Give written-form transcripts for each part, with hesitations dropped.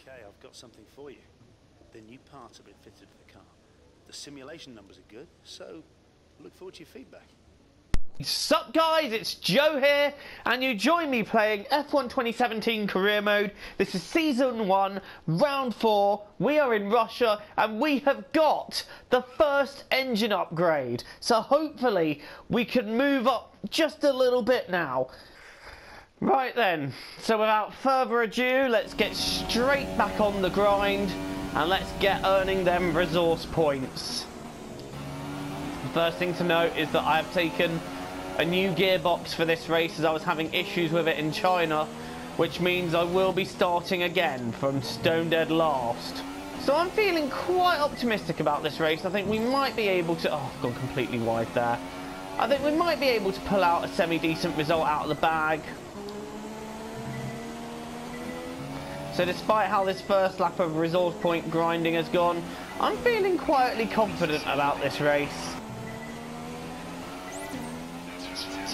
Okay, I've got something for you. The new parts have been fitted to the car. The simulation numbers are good, so look forward to your feedback. Sup guys, it's Joe here, and you join me playing F1 2017 Career Mode. This is Season 1, Round 4. We are in Russia, and we have got the first engine upgrade. So hopefully we can move up just a little bit now. Right then, so without further ado, let's get straight back on the grind, and let's get earning them resource points. The first thing to note is that I have taken a new gearbox for this race as I was having issues with it in China, which means I will be starting again from stone dead last. So I'm feeling quite optimistic about this race. I think we might be able to... Oh, I've gone completely wide there. I think we might be able to pull out a semi-decent result out of the bag. So despite how this first lap of resource point grinding has gone, I'm feeling quietly confident about this race.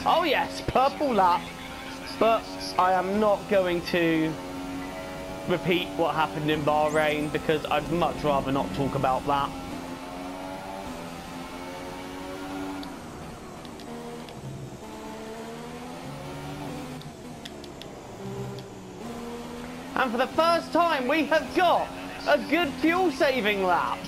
Oh yes, purple lap, but I am not going to repeat what happened in Bahrain because I'd much rather not talk about that. And for the first time we have got a good fuel saving lap.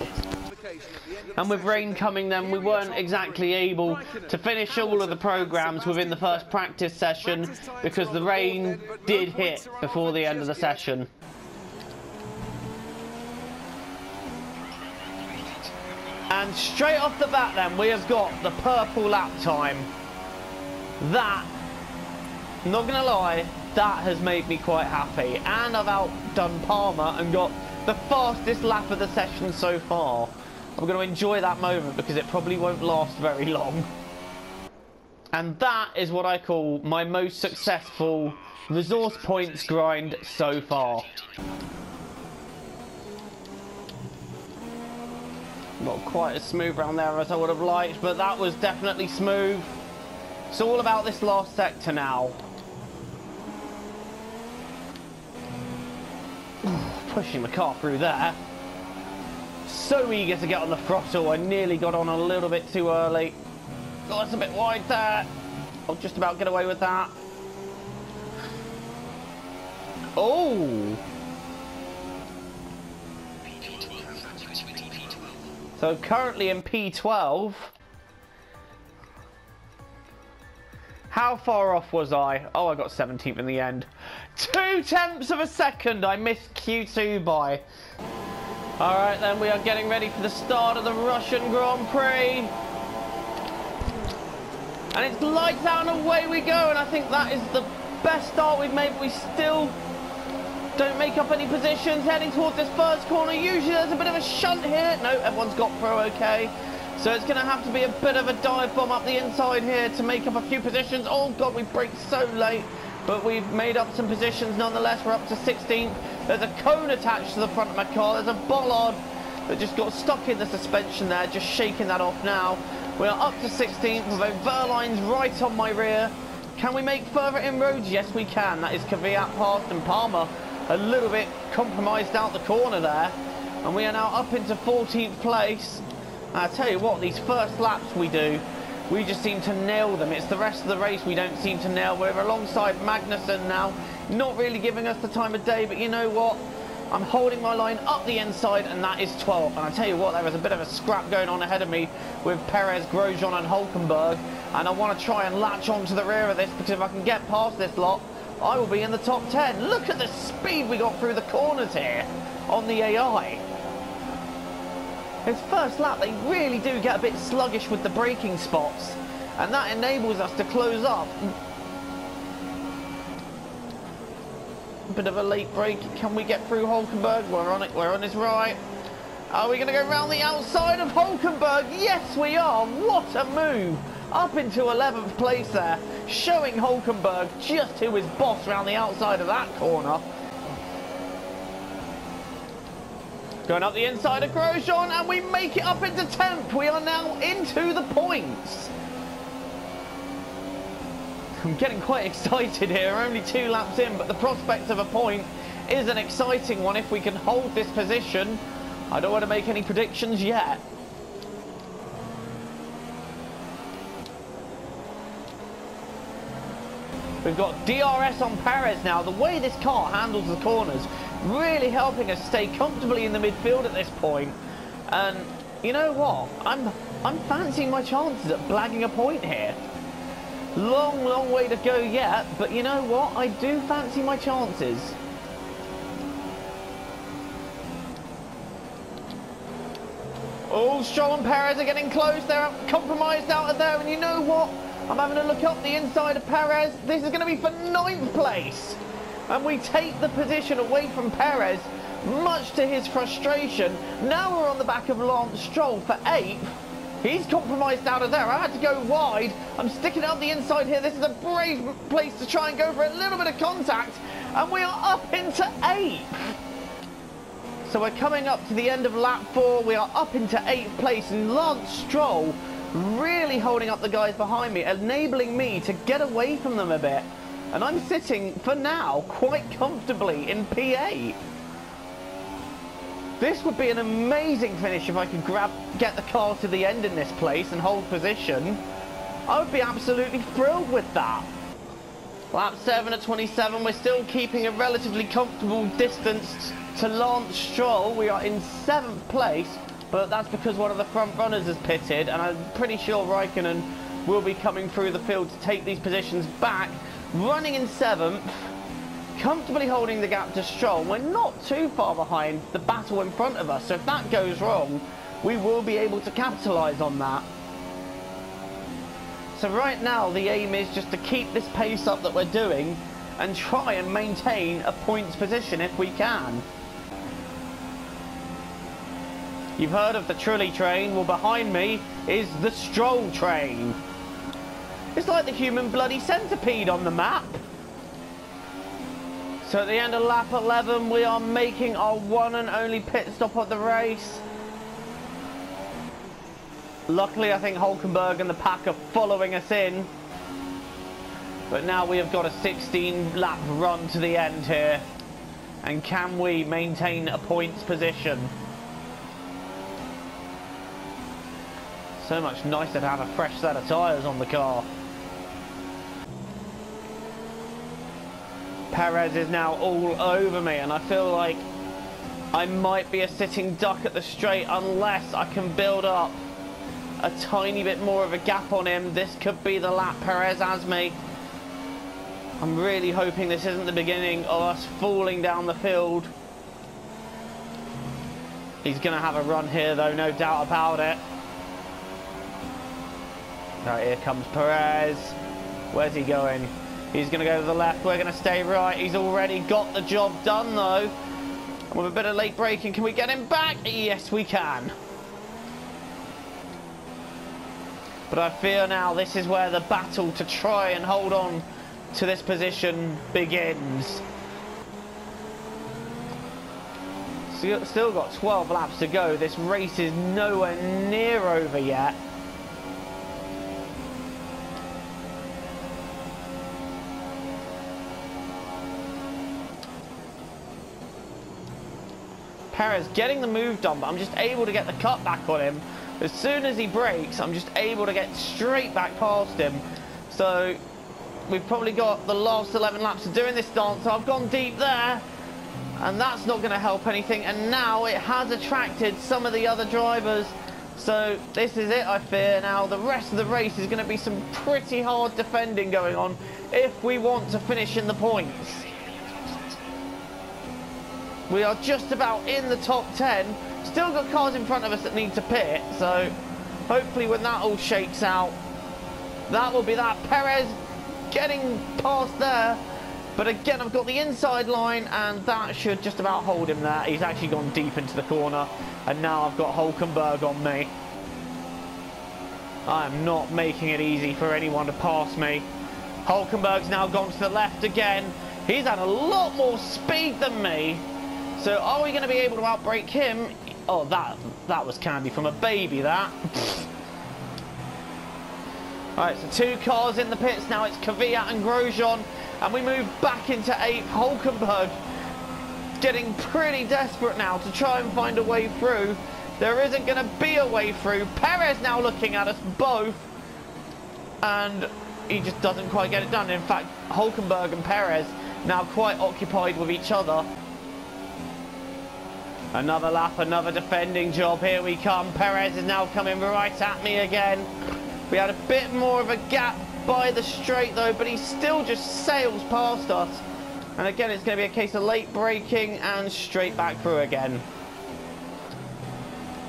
And with rain coming then, we weren't exactly able to finish all of the programs within the first practice session because the rain did hit before the end of the session. And straight off the bat then, we have got the purple lap time. That, not gonna lie, that has made me quite happy. And I've outdone Palmer and got the fastest lap of the session so far. I'm going to enjoy that moment because it probably won't last very long. And that is what I call my most successful resource points grind so far. Not quite as smooth around there as I would have liked, but that was definitely smooth. It's all about this last sector now. Pushing the car through there. So eager to get on the throttle. I nearly got on a little bit too early. Oh, that's a bit wide there. I'll just about get away with that. Oh! So currently in P12. How far off was I? Oh, I got 17th in the end. 0.2 of a second I missed Q2 by. Alright then, we are getting ready for the start of the Russian Grand Prix. And it's lights out and away we go, and I think that is the best start we've made. We still don't make up any positions heading towards this first corner. Usually there's a bit of a shunt here. No, everyone's got through okay. So it's going to have to be a bit of a dive bomb up the inside here to make up a few positions. Oh god, we braked so late. But we've made up some positions nonetheless. We're up to 16th. There's a cone attached to the front of my car. There's a bollard that just got stuck in the suspension there. Just shaking that off now. We are up to 16th with a Verline's right on my rear. Can we make further inroads? Yes, we can. That is Kvyat past and Palmer a little bit compromised out the corner there. And we are now up into 14th place. And I tell you what, these first laps we do, we just seem to nail them. It's the rest of the race we don't seem to nail. We're alongside Magnussen now. Not really giving us the time of day, but you know what? I'm holding my line up the inside, and that is 12th. And I tell you what, there was a bit of a scrap going on ahead of me with Perez, Grosjean and Hulkenberg. And I want to try and latch onto the rear of this, because if I can get past this lot, I will be in the top 10. Look at the speed we got through the corners here on the AI. His first lap, they really do get a bit sluggish with the braking spots, and that enables us to close up. A bit of a late break. Can we get through Hulkenberg? We're on it. We're on his right. Are we going to go round the outside of Hulkenberg? Yes, we are. What a move. Up into 11th place there, showing Hulkenberg just who is boss round the outside of that corner. Going up the inside of Grosjean, and we make it up into 10th. We are now into the points. I'm getting quite excited here. Only 2 laps in, but the prospect of a point is an exciting one if we can hold this position. I don't want to make any predictions yet. We've got DRS on Perez now. The way this car handles the corners, really helping us stay comfortably in the midfield at this point. And you know what? I'm fancying my chances at blagging a point here. Long way to go yet, but you know what? I do fancy my chances. Oh, Stroll and Perez are getting close. They're compromised out of there, and you know what? I'm having a look up the inside of Perez. This is going to be for 9th place. And we take the position away from Perez, much to his frustration. Now we're on the back of Lance Stroll for 8th. He's compromised out of there. I had to go wide. I'm sticking out the inside here. This is a brave place to try and go for a little bit of contact. And we are up into 8th. So we're coming up to the end of lap 4. We are up into 8th place. And Lance Stroll really holding up the guys behind me, enabling me to get away from them a bit. And I'm sitting, for now, quite comfortably in P8. This would be an amazing finish if I could get the car to the end in this place and hold position. I would be absolutely thrilled with that. Lap 7 at 27, we're still keeping a relatively comfortable distance to Lance Stroll. We are in 7th place, but that's because one of the front runners has pitted, and I'm pretty sure Raikkonen will be coming through the field to take these positions back. Running in 7th, comfortably holding the gap to Stroll. We're not too far behind the battle in front of us, so if that goes wrong, we will be able to capitalise on that. So right now, the aim is just to keep this pace up that we're doing and try and maintain a points position if we can. You've heard of the trolley train. Well, behind me is the Stroll train. It's like the human bloody centipede on the map. So at the end of lap 11, we are making our one and only pit stop of the race. Luckily, I think Hülkenberg and the pack are following us in. But now we have got a 16-lap run to the end here. And can we maintain a points position? So much nicer to have a fresh set of tyres on the car. Perez is now all over me, and I feel like I might be a sitting duck at the straight unless I can build up a tiny bit more of a gap on him. This could be the lap Perez has me. I'm really hoping this isn't the beginning of us falling down the field. He's going to have a run here though, no doubt about it. Right, here comes Perez. Where's he going? He's going to go to the left. We're going to stay right. He's already got the job done though. And with a bit of late braking, can we get him back? Yes, we can. But I fear now this is where the battle to try and hold on to this position begins. Still got 12 laps to go. This race is nowhere near over yet. Perez getting the move done, but I'm just able to get the cut back on him. As soon as he brakes, I'm just able to get straight back past him. So we've probably got the last 11 laps of doing this dance. So I've gone deep there, and that's not going to help anything. And now it has attracted some of the other drivers. So this is it, I fear. Now the rest of the race is going to be some pretty hard defending going on if we want to finish in the points. We are just about in the top 10. Still got cars in front of us that need to pit. So hopefully when that all shakes out, that will be that. Perez getting past there. But again, I've got the inside line, and that should just about hold him there. He's actually gone deep into the corner. And now I've got Hülkenberg on me. I am not making it easy for anyone to pass me. Hülkenberg's now gone to the left again. He's had a lot more speed than me. So are we going to be able to outbrake him? Oh, that was candy from a baby, that. Alright, so 2 cars in the pits now. It's Kvyat and Grosjean. And we move back into 8th. Hülkenberg getting pretty desperate now to try and find a way through. There isn't going to be a way through. Perez now looking at us both, and he just doesn't quite get it done. In fact, Hulkenberg and Perez now quite occupied with each other. Another lap, another defending job. Here we come. Perez is now coming right at me again. We had a bit more of a gap by the straight though, but he still just sails past us. And again, it's going to be a case of late braking and straight back through again.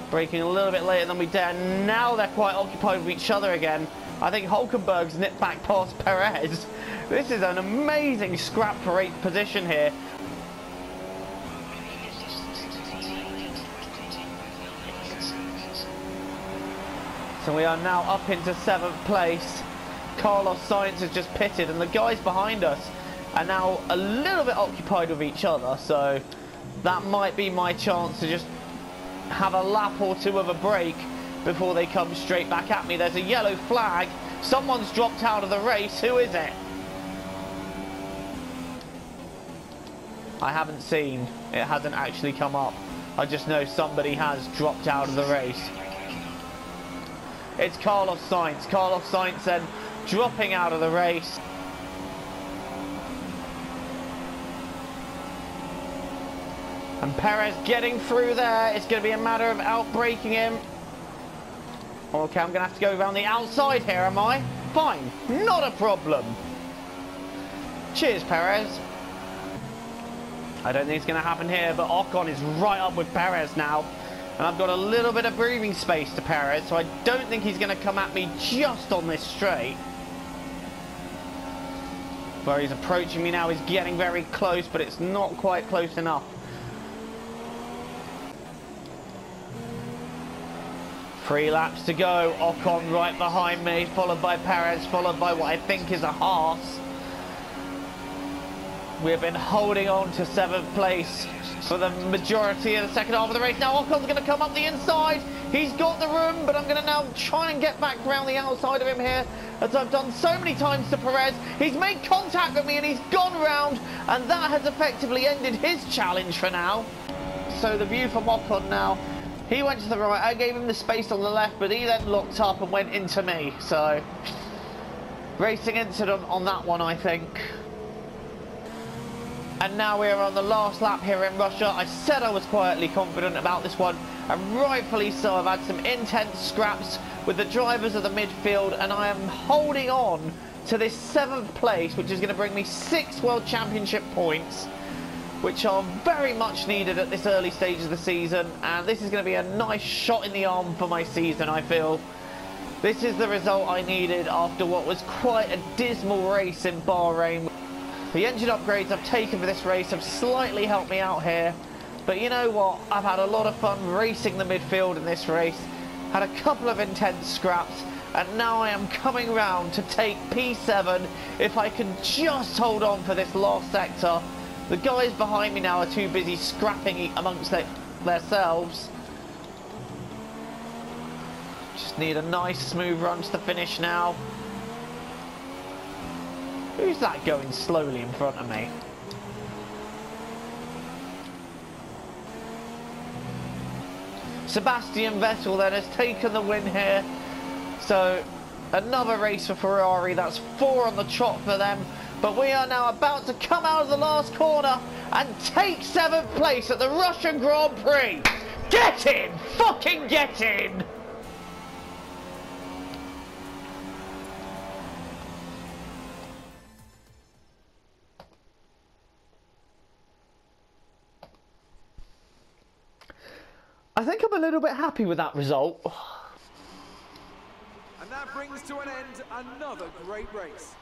Braking a little bit later than we did. Now they're quite occupied with each other again. I think Hulkenberg's nipped back past Perez. This is an amazing scrap for 8th position here. So we are now up into 7th place. Carlos Sainz has just pitted, and the guys behind us are now a little bit occupied with each other. So that might be my chance to just have a lap or two of a break before they come straight back at me. There's a yellow flag. Someone's dropped out of the race. Who is it? I haven't seen. It hasn't actually come up. I just know somebody has dropped out of the race. It's Carlos Sainz. Carlos Sainz then dropping out of the race. And Perez getting through there. It's going to be a matter of outbraking him. Okay, I'm going to have to go around the outside here, am I? Fine. Not a problem. Cheers, Perez. I don't think it's going to happen here, but Ocon is right up with Perez now. And I've got a little bit of breathing space to Perez, so I don't think he's going to come at me just on this straight. Where he's approaching me now, he's getting very close, but it's not quite close enough. Three laps to go. Ocon right behind me, followed by Perez, followed by what I think is a Haas. We've been holding on to 7th place for the majority of the second half of the race. Now Ocon's going to come up the inside. He's got the room, but I'm going to now try and get back around the outside of him here, as I've done so many times to Perez. He's made contact with me and he's gone round, and that has effectively ended his challenge for now. So the view from Ocon now, he went to the right, I gave him the space on the left, but he then locked up and went into me. So racing incident on that one, I think. And now we're on the last lap here in Russia. I said I was quietly confident about this one, and rightfully so. I've had some intense scraps with the drivers of the midfield, and I am holding on to this 7th place, which is going to bring me 6 World Championship points, which are very much needed at this early stage of the season. And this is going to be a nice shot in the arm for my season, I feel. This is the result I needed after what was quite a dismal race in Bahrain. The engine upgrades I've taken for this race have slightly helped me out here. But you know what? I've had a lot of fun racing the midfield in this race. Had a couple of intense scraps. And now I am coming round to take P7 if I can just hold on for this last sector. The guys behind me now are too busy scrapping amongst themselves. Just need a nice smooth run to the finish now. Who's that going slowly in front of me? Sebastian Vettel then has taken the win here. So another race for Ferrari. That's 4 on the trot for them. But we are now about to come out of the last corner and take 7th place at the Russian Grand Prix. Get in! Fucking get in! I think I'm a little bit happy with that result. And that brings to an end another great race.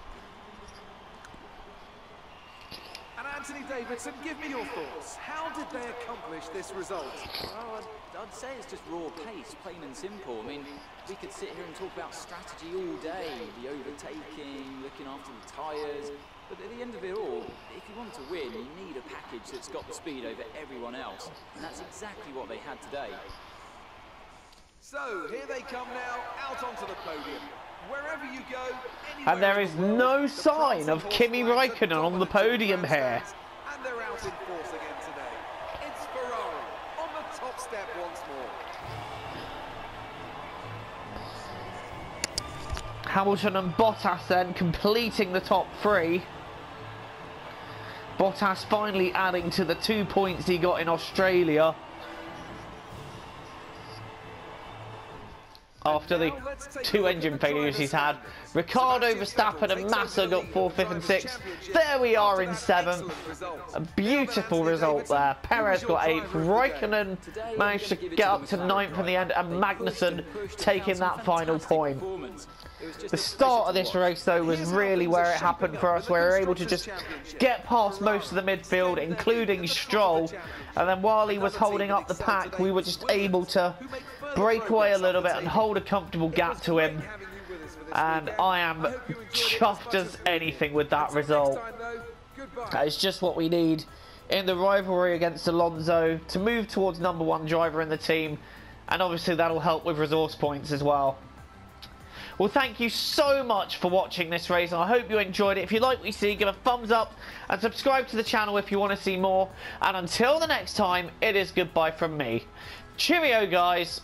And Anthony Davidson, give me your thoughts. How did they accomplish this result? Well, I'd say it's just raw pace, plain and simple. I mean, we could sit here and talk about strategy all day, the overtaking, looking after the tyres. But at the end of it all, if you want to win, you need a package that's got the speed over everyone else. And that's exactly what they had today. So, here they come now, out onto the podium. Wherever you go, and there is no sign of Kimi Räikkönen on the podium here. And And they're out in force again today. It's Ferrari on the top step once more. Hamilton and Bottas then completing the top three. Bottas finally adding to the 2 points he got in Australia after the 2 engine failures he's had. Ricciardo, Verstappen and Massa got 4th, 5th and 6th. There we are in 7th. A beautiful result there. Perez got 8th. Raikkonen managed to get up to 9th in the end, and Magnussen taking that final point. The start of this race though was really where it happened for us, where we were able to just get past most of the midfield, including Stroll, and then while he was holding up the pack we were just able to break away a little bit and hold a comfortable gap to him, and I am chuffed as anything with that result. That is just what we need in the rivalry against Alonso to move towards #1 driver in the team, and obviously that'll help with resource points as well. Well, thank you so much for watching this race, and I hope you enjoyed it. If you like what you see, give a thumbs up and subscribe to the channel if you want to see more. And until the next time, it is goodbye from me. Cheerio, guys.